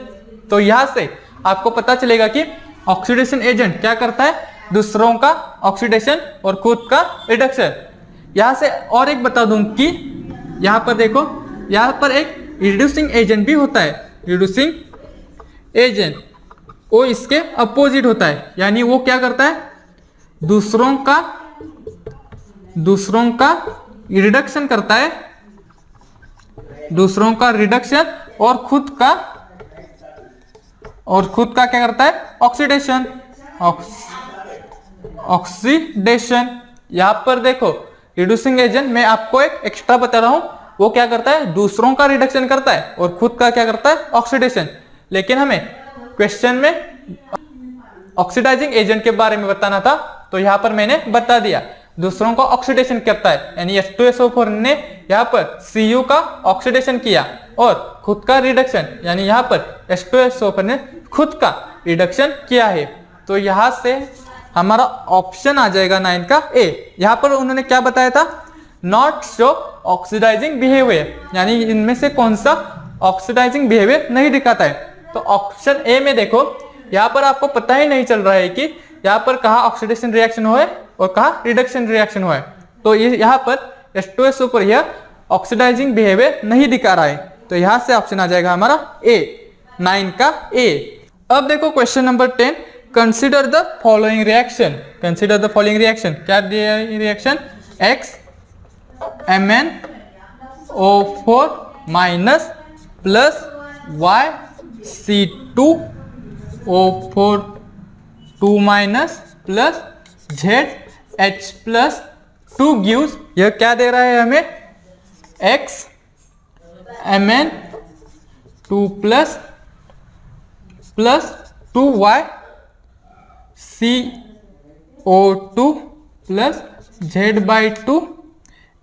तो यहां से आपको पता चलेगा कि ऑक्सीडेशन एजेंट क्या करता है, दूसरों का ऑक्सीडेशन और खुद का रिडक्शन। यहां से और एक बता दूं कि यहां पर देखो यहां पर एक रिड्यूसिंग एजेंट भी होता है, रिड्यूसिंग एजेंट वो इसके अपोजिट होता है, यानी वो क्या करता है, दूसरों का रिडक्शन करता है, दूसरों का रिडक्शन और खुद का क्या करता है, ऑक्सीडेशन, ऑक्सीडेशन। यहां पर देखो रिड्यूसिंग एजेंट मैं आपको एक एक्स्ट्रा बता रहा हूं, वो क्या करता है, दूसरों का रिडक्शन करता है और खुद का क्या करता है, ऑक्सीडेशन। लेकिन हमें क्वेश्चन में ऑक्सीडाइजिंग एजेंट के बारे में बताना था, तो यहां पर मैंने बता दिया, दूसरों का ऑक्सीडेशन करता है, यानी H2SO4 ने यहां पर Cu का ऑक्सीडेशन किया और खुद का रिडक्शन, यानी यहां पर H2SO4 ने खुद का रिडक्शन किया है। तो यहां से हमारा ऑप्शन आ जाएगा 9 का A। यहां पर उन्होंने क्या बताया था, नॉट शो ऑक्सीडाइजिंग बिहेवियर, यानी इनमें से कौन सा ऑक्सीडाइजिंग बिहेवियर नहीं दिखाता है। तो ऑप्शन ए में देखो यहां पर आपको पता ही नहीं चल रहा है कि यहां पर कहा ऑक्सीडेशन रिएक्शन हुआ है और कहा रिडक्शन रिएक्शन हुआ है। तो ये यहां पर H2SO4 यह ऑक्सीडाइजिंग बिहेवियर नहीं दिखा रहा है, तो यहां से ऑप्शन आ जाएगा हमारा ए, 9 का ए। अब देखो question number 10, consider the following reaction, consider the following reaction. क्या दिया है reaction, X MnO4 minus plus Y C2O4 2 minus plus ZH plus 2 gives, यह क्या दे रहा है हमें, X Mn2 plus 2Y CO2 plus Z/2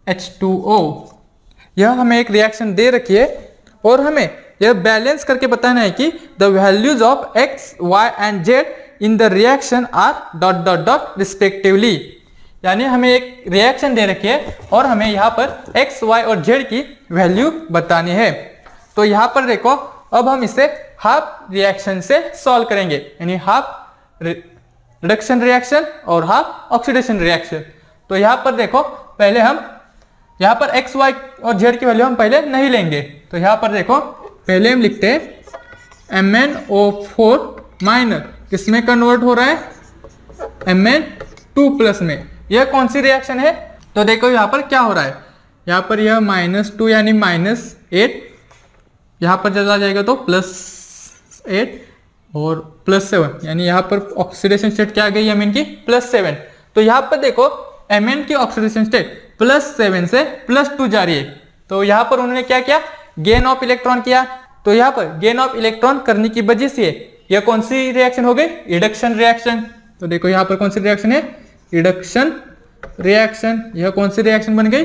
H2O। यह हमें एक रिएक्शन दे रखी है और हमें यह बैलेंस करके बताना है कि the values of X, Y and Z in the reaction are ... respectively. यानी हमें एक रिएक्शन दे रखी है और हमें यहाँ पर X, Y और Z की वैल्यू बतानी है। तो यहाँ पर देखो अब हम इसे हाफ रिएक्शन से सॉल्व करेंगे, यानी हाफ रिडक्शन रिएक्शन और हाफ ऑक्सीडेशन रिएक्शन। तो यहाँ पर देखो पहले हम यहाँ पर X, Y और Z की वैल्यू हम पहले नहीं लेंगे। तो यहाँ पर देखो पहले हम लिखते हैं MnO4 माइनस, किसमें कन्वर्ट हो रहा है, Mn2 प्लस में। यह कौन सी रिएक्शन है, तो देखो यहाँ पर क्या हो रहा है, यहाँ पर यह -2 यानी -8, यहाँ पर जब आ जाएगा तो +8 और +7, यानी यहाँ पर ऑक्सीडेशन स्टेट क्या आ गई अमीन की +7। तो यहाँ पर देखो Mn की ऑक्सीडेशन स्टेट +7 से +2 जा रही है। तो यहाँ पर उन्होंने क्या किया, गेन ऑफ इलेक्ट्रॉन किया। तो यहाँ पर गेन ऑफ इलेक्ट्रॉन करने की वजह से यह कौन सी रिएक्शन हो गई, रिडक्शन रिएक्शन। तो देखो यहाँ पर कौन सी रिएक्शन है, रिडक्शन रिएक्शन। यह कौन सी रिएक्शन बन गई,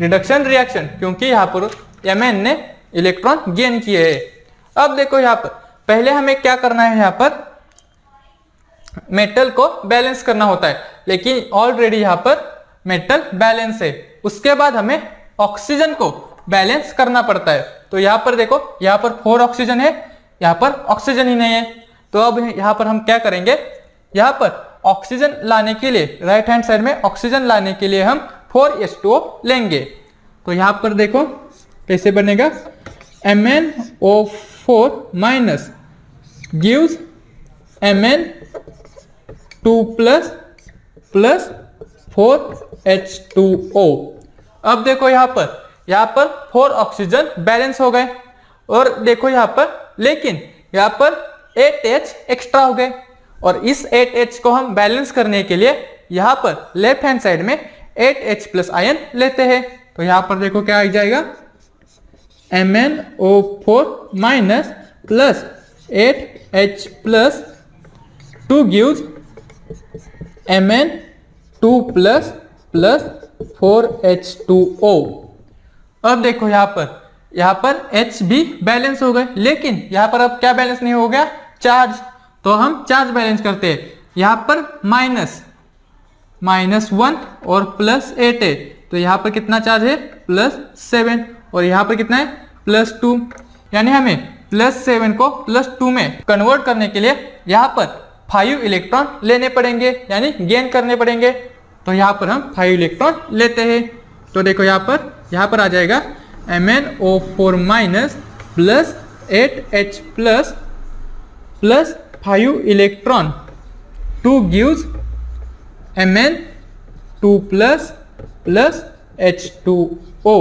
रिडक्शन रिएक्शन, क्योंकि यहाँ पर Mn ने इलेक्ट्रॉन गेन किए है। अब देखो यहाँ पर पहले हमें क्या करना है, यहाँ पर मेटल को बैलेंस करना होता है, लेकिन ऑलरेडी यहाँ पर मेटल बैलेंस है। उसके बाद हमें ऑक्सीजन को बैलेंस करना पड़ता है। तो यहाँ पर देखो, यहाँ पर 4 ऑक्सीजन है, यहाँ पर ऑक्सीजन ही नहीं है। तो अब यहाँ पर हम क्या करेंगे, यहाँ पर ऑक्सीजन लाने के लिए राइट हैंड साइड में ऑक्सीजन लाने के लिए हम 4H2O लेंगे। तो यहाँ पर देखो कैसे बनेगा, MnO4 minus gives Mn2 plus 4H2O। अब देखो यहाँ पर 4 ऑक्सीजन बैलेंस हो गए, और देखो यहाँ पर, लेकिन यहाँ पर 8H एक्स्ट्रा हो गए, और इस 8H को हम बैलेंस करने के लिए यहाँ पर लेफ्ट हैंड साइड में 8H प्लस आयन लेते हैं। तो यहाँ पर देखो क्या आ जाएगा, MnO4 minus plus 8H plus 2 gives Mn2 plus 4H2O। अब देखो यहाँ पर H भी बैलेंस हो गए, लेकिन यहाँ पर अब क्या बैलेंस नहीं हो गया, चार्ज। तो हम चार्ज बैलेंस करते हैं। यहाँ पर -1 और +8 है, तो यहाँ पर कितना चार्ज है, +7, और यहाँ पर कितना है, +2। यानी हमें +7 को +2 में कन्वर्ट करने के लिए यहाँ पर 5 इलेक्ट्रॉन लेने पड़ेंगे, यानी गेन करने पड़ेंगे। तो यहाँ पर हम 5 इलेक्ट्रॉन लेते हैं। तो देखो यहाँ पर आ जाएगा MnO4 minus plus 8H plus 5 electron 2 gives Mn2 plus H2O।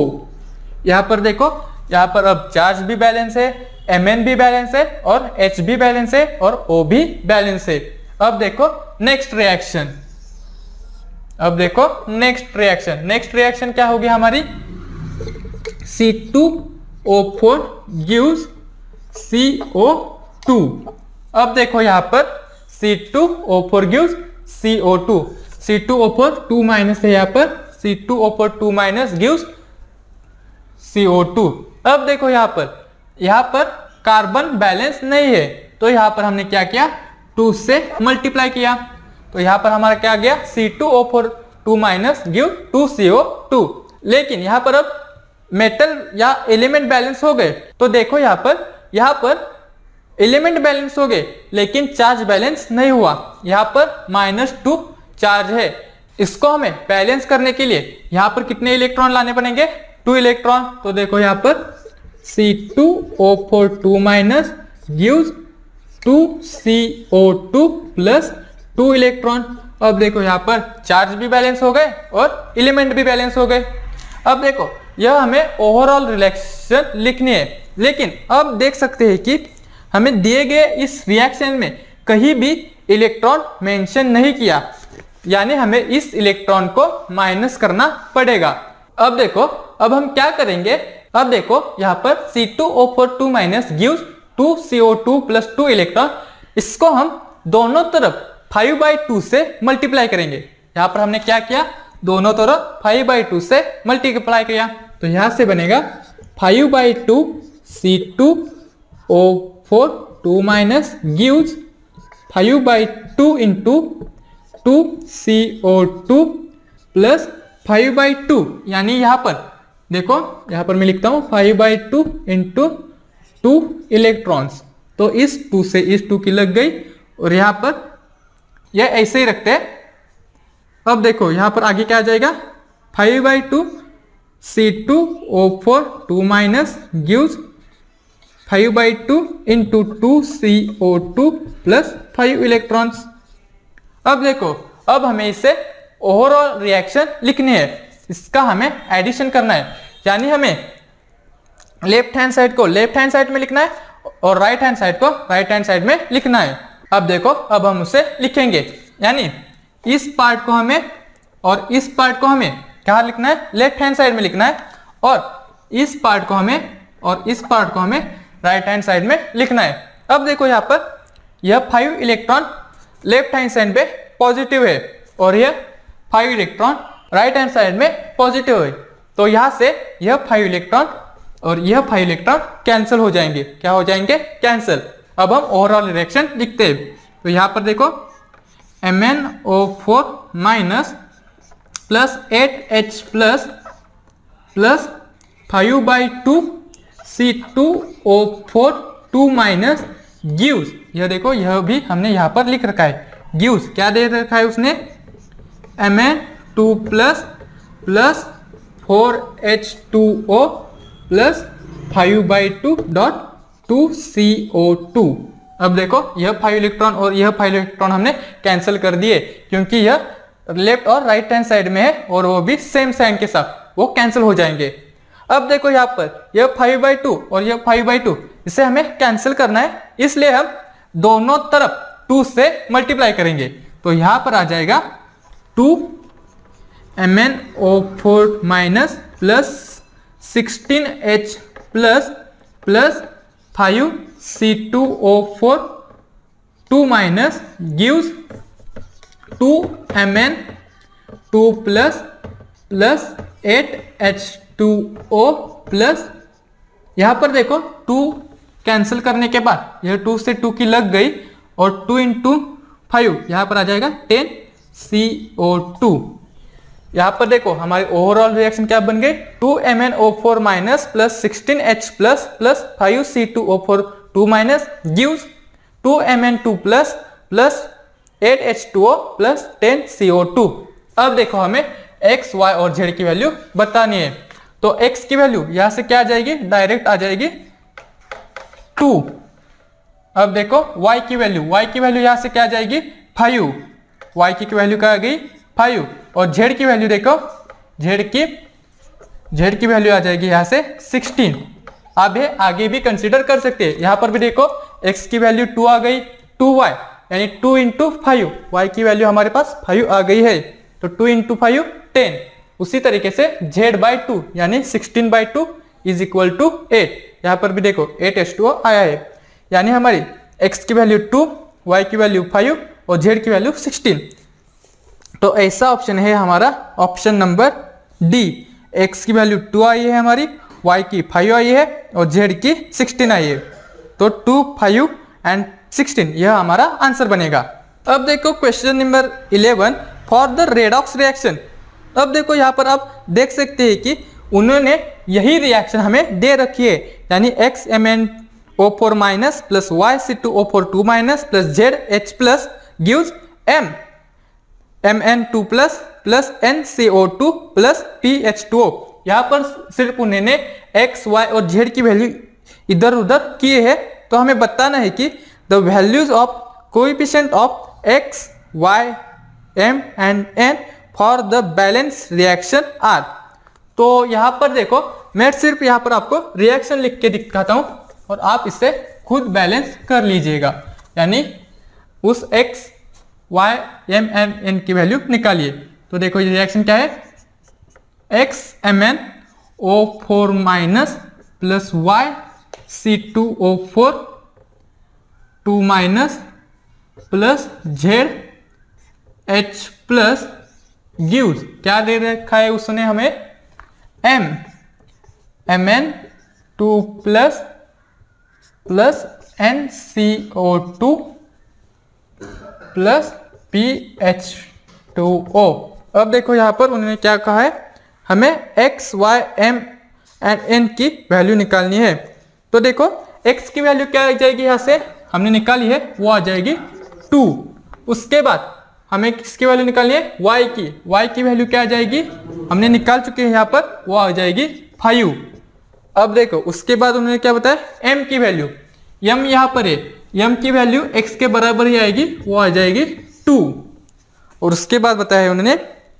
यहाँ पर देखो, यहाँ पर अब चार्ज भी बैलेंस है, Mn भी बैलेंस है, और H भी बैलेंस है, और O भी बैलेंस है। अब देखो नेक्स्ट रिएक्शन क्या होगी हमारी, C2O4 गिव्स CO2। अब देखो यहाँ पर C2O4 gives CO2, C2O4 2 minus है, यहाँ पर C2O4 2 माइनस गिव्स CO2। अब देखो यहाँ पर कार्बन बैलेंस नहीं है, तो यहाँ पर हमने क्या किया, 2 से मल्टीप्लाई किया। तो यहाँ पर हमारा क्या गया, C2O4 2 माइनस गिव 2CO2। लेकिन यहाँ पर अब मेटल या एलिमेंट बैलेंस हो गए। तो देखो यहाँ पर एलिमेंट बैलेंस हो गए, लेकिन चार्ज बैलेंस नहीं हुआ। यहाँ पर -2 चार्ज है। इसको हमें बैलेंस करने के लिए यहाँ पर कितने इलेक्ट्रॉन लाने पड़ेंगे, 2 इलेक्ट्रॉन। तो देखो यहाँ पर C2O4 2 minus gives 2CO2 plus 2 electron. अब देखो यहाँ पर चार्ज भी बैलेंस हो गए और एलिमेंट भी बैलेंस हो गए। अब देखो यह हमें ओवरऑल रिएक्शन लिखनी है, लेकिन अब देख सकते हैं कि हमें दिए गए इस रिएक्शन में कहीं भी इलेक्ट्रॉन मेंशन नहीं किया, यानी हमें इस इलेक्ट्रॉन को माइनस करना पड़ेगा। अब देखो, अब हम क्या करेंगे, अब देखो यहाँ पर C2O4 2 minus gives 2CO2 plus 2 electron. इसको हम दोनों तरफ 5/2 से मल्टीप्लाई करेंगे। यहाँ पर हमने क्या किया, दोनों तरफ 5/2 से मल्टीप्लाई किया। तो यहाँ से बनेगा 5/2 C2O4 2 minus gives 5/2 into 2CO2 plus 5/2, यानी यहाँ पर देखो, यहाँ पर मैं लिखता हूँ 5/2 इंटू 2 इलेक्ट्रॉन्स। तो इस 2 से इस 2 की लग गई, और यहाँ पर यह ऐसे ही रखते हैं। अब देखो यहाँ पर आगे क्या आ जाएगा, 5/2 C2O4 2 minus gives 5/2 into 2CO2 plus 5 electrons. अब देखो, अब हमें इसे ओवरऑल रिएक्शन लिखनी है, इसका हमें एडिशन करना है, यानी हमें लेफ्ट हैंड साइड को लेफ्ट हैंड साइड में लिखना है और राइट हैंड साइड को राइट हैंड साइड में लिखना है। अब देखो, अब हम उसे लिखेंगे, यानी इस पार्ट को हमें और इस पार्ट को हमें क्या लिखना है, लेफ्ट हैंड साइड में लिखना है, और इस पार्ट को हमें और इस पार्ट को हमें राइट हैंड साइड में लिखना है। अब देखो यहाँ पर यह 5 इलेक्ट्रॉन लेफ्ट हैंड साइड पे पॉजिटिव है और यह 5 इलेक्ट्रॉन राइट हैंड साइड में पॉजिटिव है, तो यहाँ से यह 5 इलेक्ट्रॉन और यह 5 इलेक्ट्रॉन कैंसिल हो जाएंगे। क्या हो जाएंगे, कैंसिल। अब हम ओवरऑल रिएक्शन लिखते हैं। तो यहाँ पर देखो MnO4 minus plus 8H plus 5/2 C2O4 2 minus gives, यह देखो यह भी हमने यहाँ पर लिख रखा है, गिव्स क्या दे रखा है उसने, Mn2 plus 4H2O plus 5/2 dot 2CO2। अब देखो यह 5 इलेक्ट्रॉन और यह 5 इलेक्ट्रॉन हमने कैंसिल कर दिए क्योंकि यह लेफ्ट और राइट हैंड साइड में है और वो भी सेम साइन के साथ वो कैंसिल हो जाएंगे। अब देखो यहाँ पर यह 5/2 और यह 5/2 इसे हमें कैंसिल करना है, इसलिए हम दोनों तरफ 2 से मल्टीप्लाई करेंगे। तो यहाँ पर आ जाएगा 2 MnO4 minus plus 16H plus 5 C2O4 2 minus gives 2 Mn2 plus 8H2O plus, यहाँ पर देखो 2 कैंसिल करने के बाद यह 2 से 2 की लग गई और 2 × 5 यहाँ पर आ जाएगा 10CO2। यहाँ पर देखो हमारी ओवरऑल रिएक्शन क्या बन गई, 2 MnO4 minus plus 16H plus 5 C2O4 2 minus gives 2 Mn2 plus 8H2O plus 10CO2। अब देखो हमें x, y और z की वैल्यू बतानी है। तो x की वैल्यू यहां से क्या आ जाएगी, डायरेक्ट आ जाएगी 2। अब देखो y की वैल्यू यहां से क्या आ जाएगी 5, y की वैल्यू क्या आ गई 5, और z की वैल्यू देखो z की वैल्यू आ जाएगी यहां से 16। अब ये आगे भी कंसीडर कर सकते हैं, यहां पर भी देखो x की वैल्यू 2 आ गई, 2y यानी 2 × 5, y की वैल्यू हमारे पास 5 आ गई है, तो 2 × 5 10। उसी तरीके से z/2 यानी 16/2 इज इक्वल टू 8, यहाँ पर भी देखो 8H2O आया है, यानी हमारी x की वैल्यू 2, y की वैल्यू 5 और z की वैल्यू 16। तो ऐसा ऑप्शन है हमारा ऑप्शन नंबर डी। x की वैल्यू 2 आई है हमारी, y की 5 आई है और z की 16 आई है, तो 2, 5 एंड 16 यह हमारा आंसर बनेगा। अब देखो question number 11 for the redox reaction. अब देखो यहाँ पर आप देख सकते हैं कि उन्होंने यही रिएक्शन हमें दे रखी है, यानी x MnO4 minus plus y C2O4 2 minus plus z H plus gives Mn2 plus NCO2 plus PH2O। यहाँ पर सिर्फ उन्होंने x, y और z की वैल्यू इधर उधर किए हैं, तो हमें बताना है कि the values of coefficient of x, y, m and n for the balance reaction are. तो यहाँ पर देखो मैं सिर्फ यहाँ पर आपको रिएक्शन लिख के दिखाता हूँ और आप इससे खुद बैलेंस कर लीजिएगा, यानी उस x, y, m and n की वैल्यू निकालिए। तो देखो ये रिएक्शन क्या है, x MnO4 minus plus y C2O4 2 minus plus z H plus gives क्या दे रखा है उसने हमें, Mn2 plus NCO2 plus PH2O। अब देखो यहाँ पर उन्होंने क्या कहा है, हमें x, y, m and n की वैल्यू निकालनी है। तो देखो x की वैल्यू क्या आ जाएगी, यहाँ से हमने निकाली है वो आ जाएगी 2। उसके बाद हमें किसकी वैल्यू निकालनी है, y की वैल्यू क्या आ जाएगी, हमने निकाल चुके हैं यहाँ पर, वो आ जाएगी 5। अब देखो उसके बाद उन्होंने क्या बताया, m की वैल्यू, m यहाँ पर है, m की वैल्यू x के बराबर ही आएगी, वो आ जाएगी 2। और उसके बाद बताया उन्होंने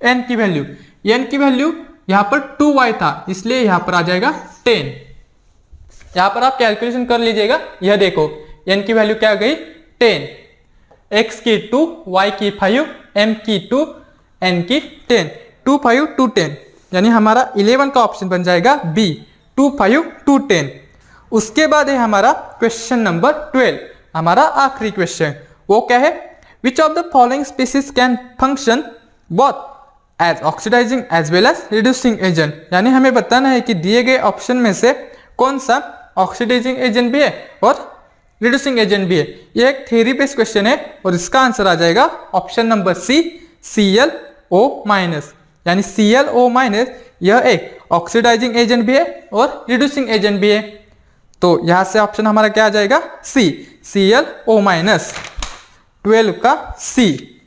n की वैल्यू, n की वैल्यू यहाँ पर 2y था, इसलिए यहाँ पर आ जाएगा 10। यहाँ पर आप कैलकुलेशन कर लीजिएगा, यह देखो n की वैल्यू क्या आ गई 10, x की 2, y की 5, M की 2, N की 10, 2 5 2 10, यानी हमारा 11 का ऑप्शन बन जाएगा बी, 2 5 2 10। उसके बाद है हमारा क्वेश्चन नंबर 12, हमारा आखिरी क्वेश्चन। वो क्या है, which of the following species can function both as oxidising as well as reducing agent, यानी हमें बताना है कि दिए गए ऑप्शन में से कौन सा ऑक्सीडाइजिंग एजेंट भी है और रिड्यूसिंग एजेंट भी है। यह एक थ्योरी बेस्ड क्वेश्चन है और इसका आंसर आ जाएगा ऑप्शन नंबर सी, ClO-, यानी ClO- यह एक ऑक्सीडाइजिंग एजेंट भी है और रिड्यूसिंग एजेंट भी है। तो यहां से ऑप्शन हमारा क्या आ जाएगा, सी, ClO-, 12 का सी।